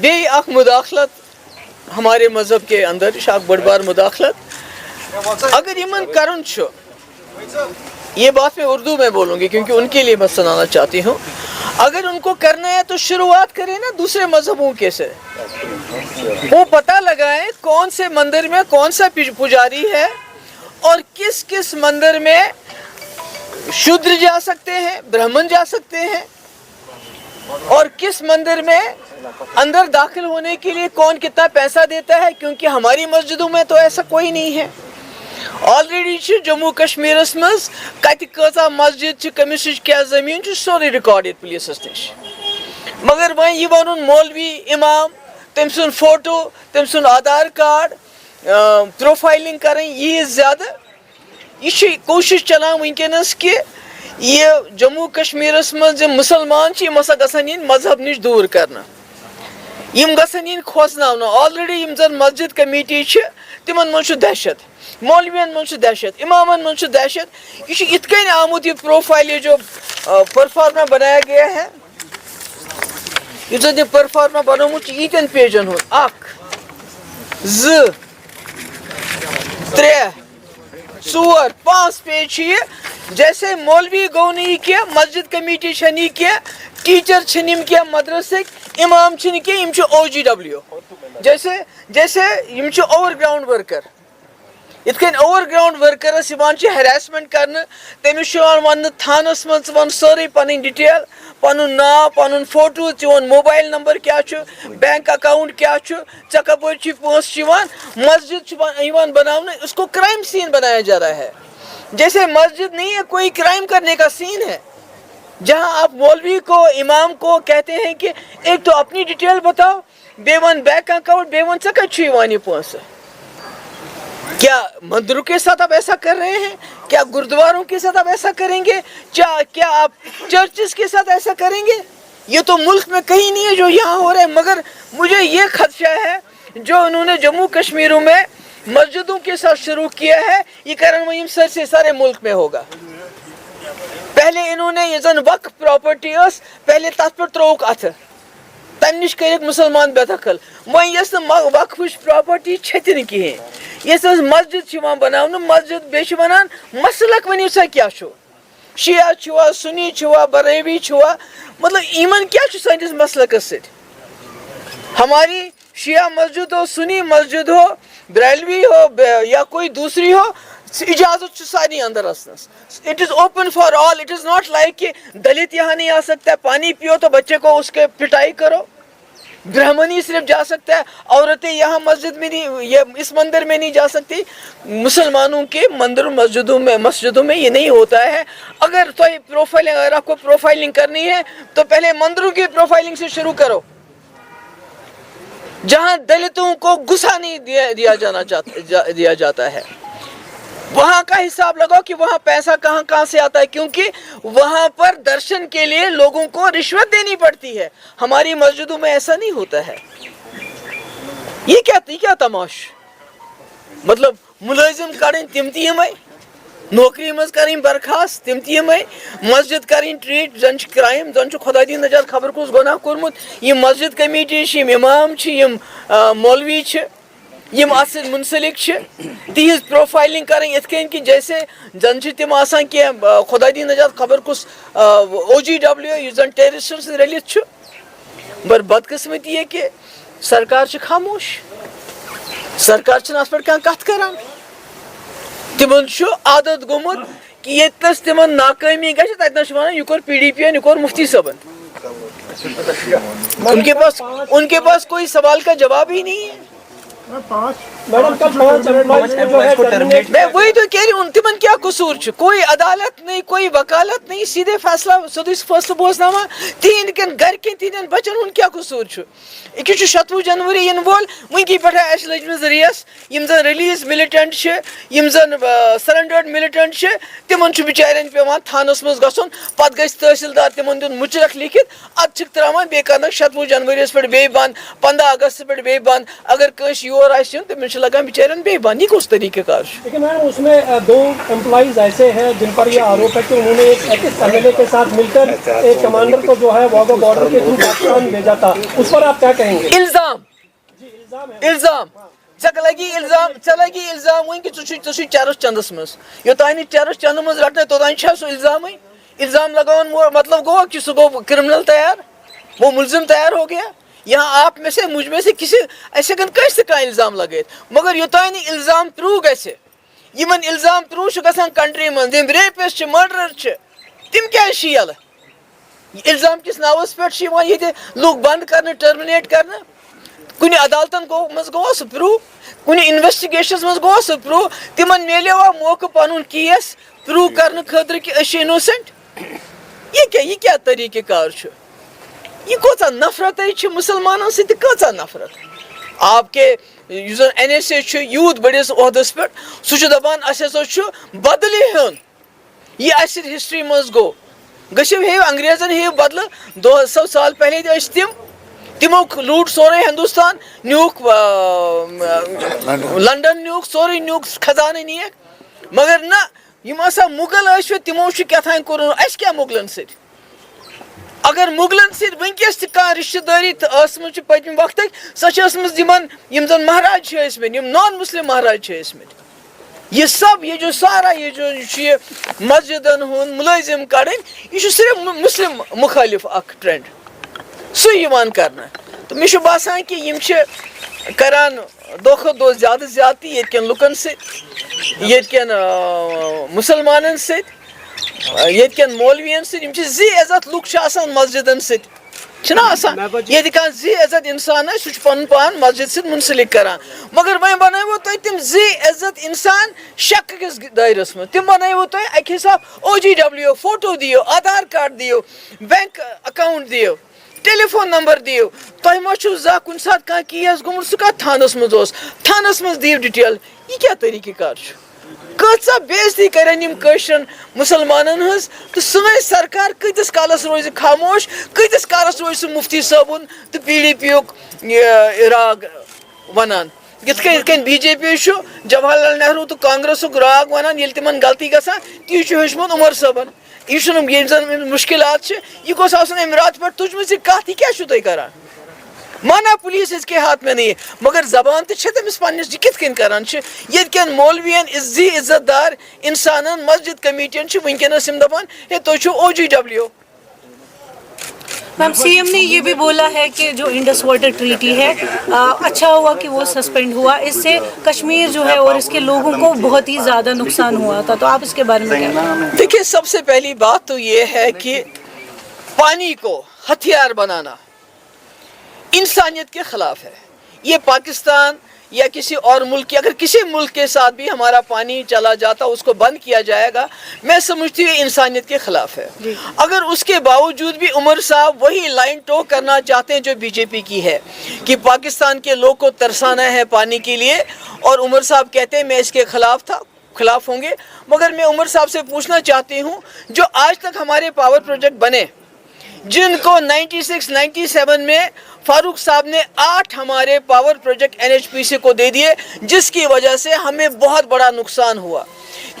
بے اخ مداخلت ہمارے مذہب کے اندر اخ بڑ بار مداخلت اگر یمن کرن چھو، یہ بات میں اردو میں بولوں گی کیونکہ ان کے لیے میں سنانا چاہتی ہوں، اگر ان کو کرنا ہے تو شروعات کریں نا دوسرے مذہبوں کے سے، وہ پتہ لگائیں کون سے مندر میں کون سا پجاری ہے اور کس کس مندر میں شودر جا سکتے ہیں، برہمن جا سکتے ہیں، اور کس مندر میں اندر داخل ہونے کے لیے کون کتنا پیسہ دیتا ہے، کیونکہ ہماری مسجدوں میں تو ایسا کوئی نہیں ہے۔ آلریڈی جموں کشمیر مز کت کتا مسجد کمس کیا زمین سورے ریکارڈ پولیسس نش، مگر وۄنۍ یہ ون مولوی امام تم سن فوٹو تم سن آدھار کارڈ پروفائلنگ کریں یہ زیادہ، یہ کوشش چلان ونکس کہ یہ جموں کشمیر مز مسلمان ہسا گھن مذہب نش دور کرنا، گھن کھوژناؤن۔ آلریڈی زن مسجد کمیٹی تمن من دہشت، مولوین من دہشت، امامن من دہشت، یہ ات کن آمت یہ پروفائل یہ جو پرفارما بنایا گیا ہے، یہ پرفارما بنومت یتن پیجن ہند اخ زٕ ترٛےٚ ژور پانٛژھ پیج یہ، جیسے مولوی گو نہیں کی مسجد کمیٹی نہیں کی ٹیچر چھن کی مدرسک امام چھن کی OGW جیسے اوور گراؤنڈ ورکر، ات کن اوور گراؤنڈ ورکرس ہیراسمنٹ کرنے، تمس ون تھانس من ون سوری پن ڈیٹیل، پن ناو پن فوٹو چون موبائل نمبر کیا بینک اکاؤنٹ کیا ژے کپر پونسہ مسجد بنانے، اس کو کرائم سین بنایا جا رہا ہے، جیسے مسجد نہیں ہے کوئی کرائم کرنے کا سین ہے، جہاں آپ مولوی کو امام کو کہتے ہیں کہ ایک تو اپنی ڈیٹیل بتاؤ، بے ون بینک اکاؤنٹ، بے ون ژے کت یہ پونسہ۔ کیا مندروں کے ساتھ آپ ایسا کر رہے ہیں؟ کیا گردواروں کے ساتھ آپ ایسا کریں گے؟ کیا آپ چرچز کے ساتھ ایسا کریں گے؟ یہ تو ملک میں کہیں نہیں ہے جو یہاں ہو رہا ہے، مگر مجھے یہ خدشہ ہے جو انہوں نے جموں کشمیروں میں مسجدوں کے ساتھ شروع کیا ہے، یہ کرن سر سے سارے ملک میں ہوگا۔ پہلے انہوں نے یہ زن وقف پراپرٹی اس پہلے تر پر تروک اتھ، تم نش کرک مسلمان بے دخل، وس وقف پراپرٹی چھتن کہین، یس مسجد بناؤن، مسجد بیچ ونان مسلک ونیو سا کیا شیعہ چھوا، سنی چھوا، بریوی چھوا، مطلب ایمن کیا سانس مسلکس ست؟ ہماری شیعہ مسجد ہو، سنی مسجد ہو، بریلوی ہو یا کوئی دوسری ہو، اجازت سارے اندر اچنس، it is open for all, it is not like کہ دلت یہاں نہیں آ سکتا ہے، پانی پیو تو بچے کو اس کے پٹائی کرو، برہمنی صرف جا سکتا ہے، عورتیں یہاں مسجد میں نہیں، یہ اس مندر میں نہیں جا سکتی، مسلمانوں کے مسجدوں میں یہ نہیں ہوتا ہے۔ اگر تو پروفائلنگ، اگر آپ کو پروفائلنگ کرنی ہے تو پہلے مندروں کی پروفائلنگ سے شروع کرو، جہاں دلتوں کو غصہ نہیں دیا جاتا ہے، وہاں کا حساب لگاؤ کہ وہاں پیسہ کہاں سے آتا ہے، کیونکہ وہاں پر درشن کے لیے لوگوں کو رشوت دینی پڑتی ہے، ہماری مسجدوں میں ایسا نہیں ہوتا ہے۔ یہ کیا تماش، مطلب ملازم کریں تم تیمے، نوکری مز کریں برخاست تم تیمے، مسجد کریں ٹریٹ زن کرائم، زن خدا دی نجات خبر کس گناہ کورمت، یہ مسجد کمیٹی امام مولوی یم ات ست منسلک تہذ پروفائلنگ کریں ات کن کہ جیسے زن تم آسان کی خدا دی نجات خبر کس OGW یہ زن ٹیررسٹن سے رلت مگر بدقسمتی یہ کہ سرکار خاموش، سرکار ات پہ کت کران، تمن عادت گومت کہ یتنس تمن ناکامی گھر تتنس ونان یہ کور PDP یہ کور مفتی صاحبن، ان کے پاس کوئی سوال کا جواب ہی نہیں ہے۔ میں وہی تو کہہ رہی ہوں، تمن کیا قصور کوئی عدالت نہیں، کوئی وکالت نہیں، سیدھے فیصلہ بوزناوا تہند کن گھر کن تہندین بچن ہند کیا قصور یہ 26 جنوری ین وول ونکی پہ اس لجمز ریس یم زن ریلیز ملٹنٹ یم زن سرنڈرڈ ملٹنٹ تمن بچارین پیوان تھانس مز گھن، پتہ گژھِ تحصیلدار تمن دن مچرکھ لکھت، ات تراوان بیٚیہِ کرنکھ 26 جنوری پہ بند، 15 اگست پہ بند، اگر کنس یور آسہِ یُن تٔمِس چھِ लगा बेचारन बेबानी को उस तरीके का। लेकिन मैम उसमें 2 एम्प्लॉइज ऐसे हैं जिन पर यह आरोप है कि उन्होंने एक एमएलए के साथ मिलकर एक कमांडर को जो है वाघा बॉर्डर के थ्रू पाकिस्तान भेजा था, उस पर आप क्या कहेंगे? इल्जाम चलेगी इल्जाम वहीं कि तुझे चरस चंदस मस योतानी चरस चंद मस रटने तोतानी छा सो इल्जाम लगावन मतलब गो कि सो गो क्रिमिनल तैयार, वो मुलजिम तैयार हो गया। यहाँ आप में से मुझ में से किसी ऐसे कैसे का इल्जाम लगे, मगर योतानी इल्जाम प्रूव कैसे यमन इल्जाम प्रूव गसान कंट्री मन तिम रेपिस्ट मर्डर तिम क्या यल इल्जाम किस नावस पे ये लोग बंद करने टर्मिनेट करने कुछ अदालतन गो सह प्रूव कुछ इन्वेस्टिगेशन मज गो सह प्रूव तिमन मिलेवा मौका पन केस प्रूव करने खतर कि इनोसेंट। ये क्या तरीके कार ये कोचा नफरत मुसलमानों से कचा नफरत आपके NSA यूत बड़िस ओहदस पे सह दपान बदले हेन ये हिस्ट्री मज गो गो अंग्रेजन हे बदल 200 साल पहले तिमो लूट सोरे हिंदुस्तान न्यूक लंदन न्यूक सोरे न्यूक खजाने नीक मगर ना यम मुगल तिमो क्या कोर अस क्या मुगलन से अगर मुगलन से वनकस रिश्तेदारी पत्म वक्त सह महाराज नॉन मुस्लिम महाराज ये सब ये जो सारा ये जो मस्जिदन हुन मुलाजिम कड़न यह सिर्फ मुस्लिम मुखालिफ अख ट्रेंड सह करना। तो मे बासान कि यम करान दो खो दो ज्यादती ये लुकन सन मुसलमानन सन मौलवियन जी इज्जत लुक मस्जिदन ये जी इज्जत इंसान सह पन पान मस्जिद से मुंसलिक करान मगर वह बनवो तुम जी इज्जत इंसान शक किस दायरस में तुम बनवो तुम अक हिसाब OGW फोटो दियो आधार कार्ड दियो बैंक अकाउंट दियो टेलीफोन नंबर दियो तुम मा जा कुन सात कह केस गुमत सह कत थानस मज दियो डिटेल। ये क्या तरीके कार कचा बेइज्जती करन कशरन मुसलमानन हज तो सन सरकार कतिस कालस रोज खामोश कतिस कालस रोज मुफ्ती साबुन तो PDP राग वनान यिथ BJP जवाहरलाल नेहरू तो कांग्रेस राग वनान ये तिमन गलती गसान ती हेचमुत उमर साबन यह मुश्किलात यह गोस आसन रात पे तुझ कत क्या तुम करान माना पुलिस इसके हाथ में नहीं है मगर जबान तो तमिस पन्निस कित करान ये मौलवियन जी इज्जतदार इंसान मस्जिद कमेटियन वनकस दपान है तुम OGW। मैम CM ने ये भी बोला है कि जो इंडस वाटर ट्रीटी है अच्छा हुआ कि वो सस्पेंड हुआ, इससे कश्मीर जो है और इसके लोगों को बहुत ही ज़्यादा नुकसान हुआ था, तो आप इसके बारे में क्या कहेंगे? देखिए सबसे पहली बात तो ये है कि पानी को हथियार बनाना इंसानियत के खिलाफ है। ये पाकिस्तान या किसी और मुल्क की अगर किसी मुल्क के साथ भी हमारा पानी चला जाता उसको बंद किया जाएगा, मैं समझती हूँ इंसानियत के खिलाफ है। अगर उसके बावजूद भी उमर साहब वही लाइन टो करना चाहते हैं जो BJP की है कि पाकिस्तान के लोग को तरसाना है पानी के लिए, और उमर साहब कहते हैं मैं इसके खिलाफ होंगे। मगर मैं उमर साहब से पूछना चाहती हूँ जो आज तक हमारे पावर प्रोजेक्ट बने जिनको 96-97 में फारूक साहब ने 8 हमारे पावर प्रोजेक्ट NHPC को दे दिए जिसकी वजह से हमें बहुत बड़ा नुकसान हुआ,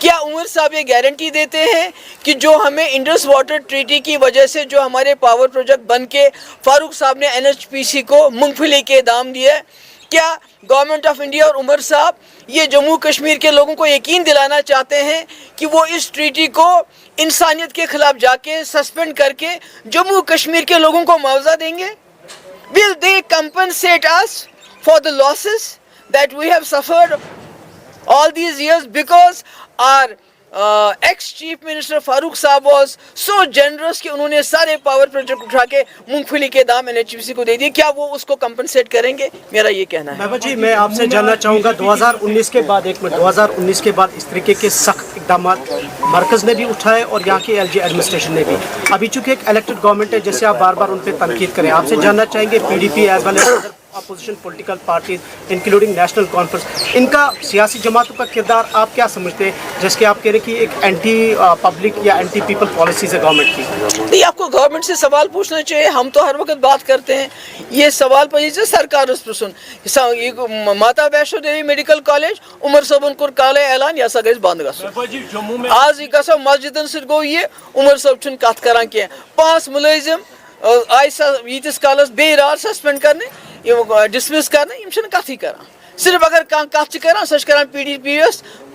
क्या उमर साहब ये गारंटी देते हैं कि जो हमें इंडस वाटर ट्रीटी की वजह से जो हमारे पावर प्रोजेक्ट बन के फारूक साहब ने NHPC को मूंगफली के दाम दिए, क्या गवर्नमेंट ऑफ इंडिया और उमर साहब ये जम्मू कश्मीर के लोगों को यकीन दिलाना चाहते हैं कि वो इस ट्रीटी को इंसानियत के खिलाफ जाके सस्पेंड करके जम्मू कश्मीर के लोगों को मुआवजा देंगे? Will they compensate us for the losses that we have suffered all these years because our ex-chief minister Farooq साहब was so generous कि उन्होंने सारे पावर प्रोजेक्ट उठा के मूंगफली के दाम NHPC को दे दिए, क्या वो उसको कंपनसेट करेंगे? मेरा ये कहना है। बाबा जी मैं आपसे जानना चाहूँगा 2019 के बाद 2019 के बाद इस तरीके के सख्त इकदाम मरकज़ ने भी उठाए और यहाँ की LG एडमिनिस्ट्रेशन ने भी, अभी चूँकि एक इलेक्टेड गवर्नमेंट है जैसे आप बार बार उन पर तनकीद करें, आपसे जानना चाहेंगे PDP as well as opposition political parties including National Conference, इनका सियासी जमातों का किरदार आप क्या समझते हैं, जिसके आप कह रहे कि एक एंटी पब्लिक या एंटी पीपल पॉलिसीज है गवर्नमेंट की? नहीं, आपको गवर्नमेंट से सवाल पूछना चाहिए, हम तो हर वक्त बात करते हैं, ये सवाल पर सरकार माता वैष्णो देवी मेडिकल कॉलेज उमर सबन कोर काले ऐलान यह गई बंद गो आज गो मस्जिदन सो गो ये उमर सब कत कर 5 मुलजिम आय यीतिस कालस बे रात सस्पेंड करने डिसमिस करने कथ कर सिर्फ अगर कत कर सह कर PDP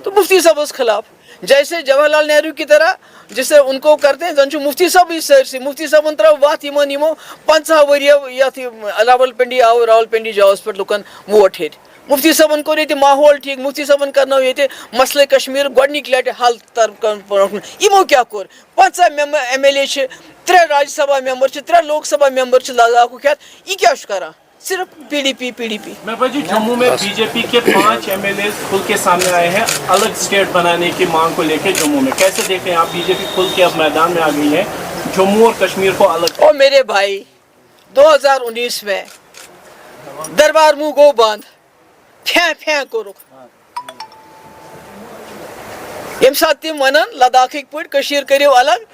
तो मुफ्ती साहब खिलाफ जैसे जवाहरलाल नेहरू की तरह जिससे उनको करते हैं जन मुफ्ती साहब सरसी मुफ्ती साहब त्रो वत यमो 50 वरियो रावलपिंडी आव रावलपिंडी जाओ पे लुकन वोट हेत मुफ्ती साहबन कोर ये माहौल ठीक मुफ्ती साहबन करनो ये मसले कश्मीर गोडनिक लट हल यमो क्या core 50 MLA 3 Rajya Sabha member 3 Lok Sabha member Ladakh ये क्या करा सिर्फ PDP। मैं जी जम्मू में बीजेपी के 5 MLA खुल के सामने आए हैं अलग स्टेट बनाने की मांग को लेकर जम्मू में, कैसे देखते हैं आप? बीजेपी खुल के अब मैदान में आ गई है, जम्मू और कश्मीर को अलग। ओ मेरे भाई 2019 में दरबार मुंह गो बंद फै कोरुक यम साथ तिम वनन लद्दाख पे करियो अलग,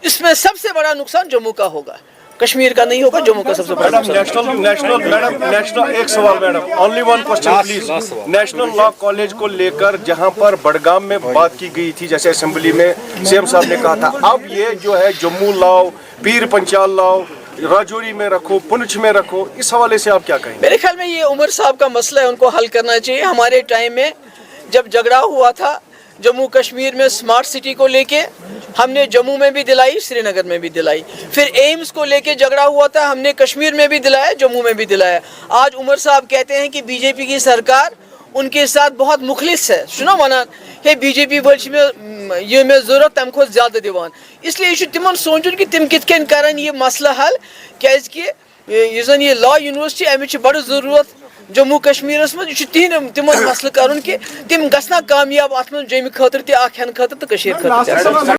इसमें सबसे बड़ा नुकसान जम्मू का होगा, कश्मीर का नहीं होगा, जम्मू का सबसे बड़ा नेशनल एक सवाल madam, only one question please. National law college को लेकर जहां पर बडगाम में बात की गई थी, जैसे असेंबली में सीएम साहब ने कहा था, अब ये जो है जम्मू लाओ, पीर पंचाल लाओ, राजौरी में रखो, पुंछ में रखो, इस हवाले से आप क्या कहेंगे? मेरे ख्याल में ये उमर साहब का मसला है, उनको हल करना चाहिए। हमारे टाइम में जब झगड़ा हुआ था जम्मू कश्मीर में स्मार्ट सिटी को लेके, हमने जम्मू में भी दिलाई, श्रीनगर में भी दिलाई, फिर एम्स को लेके झगड़ा हुआ था, हमने कश्मीर में भी दिलाया, जम्मू में भी दिलाया। आज उमर साहब कहते हैं कि बीजेपी की सरकार उनके साथ बहुत मुखलिस है, सुनो वनान हे बीजेपी में ये में जरूरत तम खो ज्यादा दिवान, इसलिए तिमन सोचुन कि तिम कित कन करन ये मसला हल, क्या ये लॉ यूनिवर्सिटी अमिच बड़ जरूरत जम्मू कश्मीर मज तिमन मसल कर कि तिम गना कामयाब अत जम खतर तो खन खतर तो